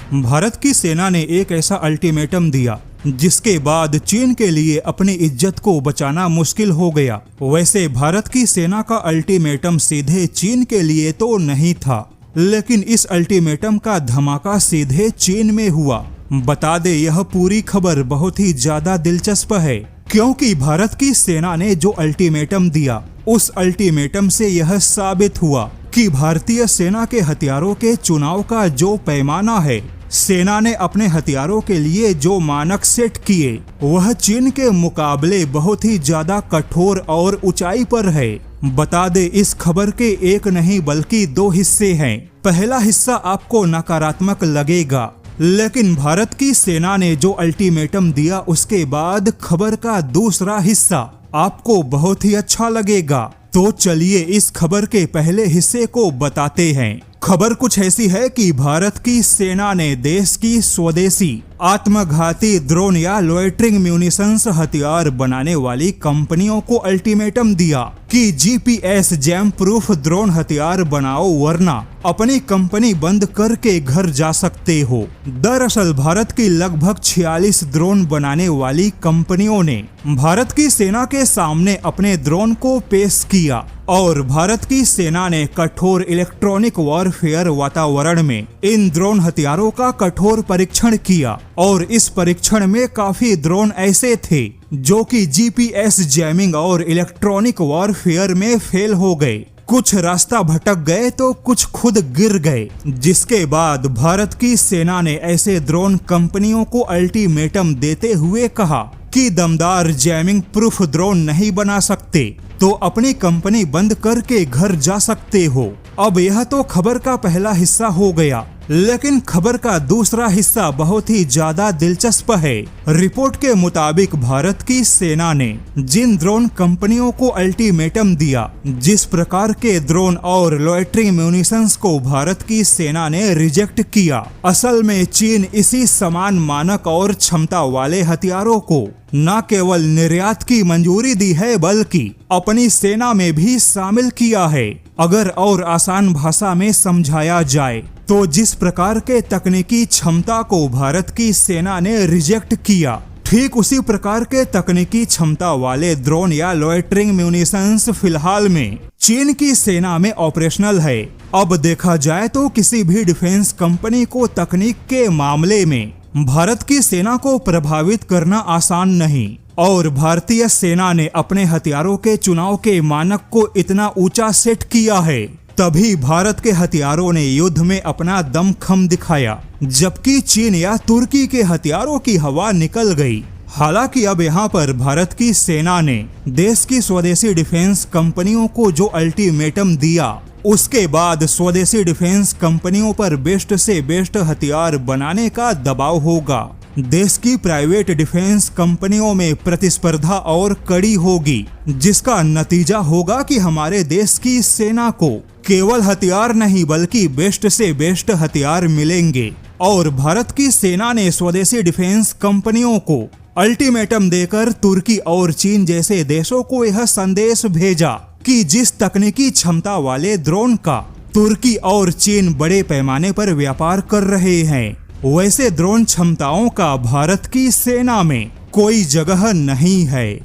भारत की सेना ने एक ऐसा अल्टीमेटम दिया जिसके बाद चीन के लिए अपनी इज्जत को बचाना मुश्किल हो गया। वैसे भारत की सेना का अल्टीमेटम सीधे चीन के लिए तो नहीं था, लेकिन इस अल्टीमेटम का धमाका सीधे चीन में हुआ। बता दे, यह पूरी खबर बहुत ही ज्यादा दिलचस्प है, क्योंकि भारत की सेना ने जो अल्टीमेटम दिया उस अल्टीमेटम से यह साबित हुआ कि भारतीय सेना के हथियारों के चुनाव का जो पैमाना है, सेना ने अपने हथियारों के लिए जो मानक सेट किए वह चीन के मुकाबले बहुत ही ज्यादा कठोर और ऊंचाई पर है। बता दे, इस खबर के एक नहीं बल्कि दो हिस्से हैं। पहला हिस्सा आपको नकारात्मक लगेगा, लेकिन भारत की सेना ने जो अल्टीमेटम दिया उसके बाद खबर का दूसरा हिस्सा आपको बहुत ही अच्छा लगेगा। तो चलिए इस खबर के पहले हिस्से को बताते हैं। खबर कुछ ऐसी है कि भारत की सेना ने देश की स्वदेशी आत्मघाती ड्रोन या लोइटरिंग म्यूनिशंस हथियार बनाने वाली कंपनियों को अल्टीमेटम दिया कि जीपीएस जैम प्रूफ ड्रोन हथियार बनाओ, वरना अपनी कंपनी बंद करके घर जा सकते हो। दरअसल भारत की लगभग 46 ड्रोन बनाने वाली कंपनियों ने भारत की सेना के सामने अपने ड्रोन को पेश किया और भारत की सेना ने कठोर इलेक्ट्रॉनिक वॉरफेयर वातावरण में इन ड्रोन हथियारों का कठोर परीक्षण किया। और इस परीक्षण में काफी ड्रोन ऐसे थे जो कि जीपीएस जैमिंग और इलेक्ट्रॉनिक वॉरफेयर में फेल हो गए। कुछ रास्ता भटक गए तो कुछ खुद गिर गए, जिसके बाद भारत की सेना ने ऐसे ड्रोन कंपनियों को अल्टीमेटम देते हुए कहा कि दमदार जैमिंग प्रूफ ड्रोन नहीं बना सकते तो अपनी कंपनी बंद करके घर जा सकते हो। अब यह तो खबर का पहला हिस्सा हो गया, लेकिन खबर का दूसरा हिस्सा बहुत ही ज्यादा दिलचस्प है। रिपोर्ट के मुताबिक भारत की सेना ने जिन ड्रोन कंपनियों को अल्टीमेटम दिया, जिस प्रकार के ड्रोन और लोइटरिंग म्यूनिशंस को भारत की सेना ने रिजेक्ट किया, असल में चीन इसी समान मानक और क्षमता वाले हथियारों को न केवल निर्यात की मंजूरी दी है बल्कि अपनी सेना में भी शामिल किया है। अगर और आसान भाषा में समझाया जाए तो जिस प्रकार के तकनीकी क्षमता को भारत की सेना ने रिजेक्ट किया, ठीक उसी प्रकार के तकनीकी क्षमता वाले ड्रोन या लोइटरिंग म्यूनिशंस फिलहाल में चीन की सेना में ऑपरेशनल है। अब देखा जाए तो किसी भी डिफेंस कंपनी को तकनीक के मामले में भारत की सेना को प्रभावित करना आसान नहीं, और भारतीय सेना ने अपने हथियारों के चुनाव के मानक को इतना ऊंचा सेट किया है, तभी भारत के हथियारों ने युद्ध में अपना दमखम दिखाया, जबकि चीन या तुर्की के हथियारों की हवा निकल गई। हालांकि अब यहाँ पर भारत की सेना ने देश की स्वदेशी डिफेंस कंपनियों को जो अल्टीमेटम दिया, उसके बाद स्वदेशी डिफेंस कंपनियों पर बेस्ट से बेस्ट हथियार बनाने का दबाव होगा। देश की प्राइवेट डिफेंस कंपनियों में प्रतिस्पर्धा और कड़ी होगी, जिसका नतीजा होगा कि हमारे देश की सेना को केवल हथियार नहीं बल्कि बेस्ट से बेस्ट हथियार मिलेंगे। और भारत की सेना ने स्वदेशी डिफेंस कंपनियों को अल्टीमेटम देकर तुर्की और चीन जैसे देशों को यह संदेश भेजा कि जिस तकनीकी क्षमता वाले ड्रोन का तुर्की और चीन बड़े पैमाने पर व्यापार कर रहे हैं, वैसे ड्रोन क्षमताओं का भारत की सेना में कोई जगह नहीं है।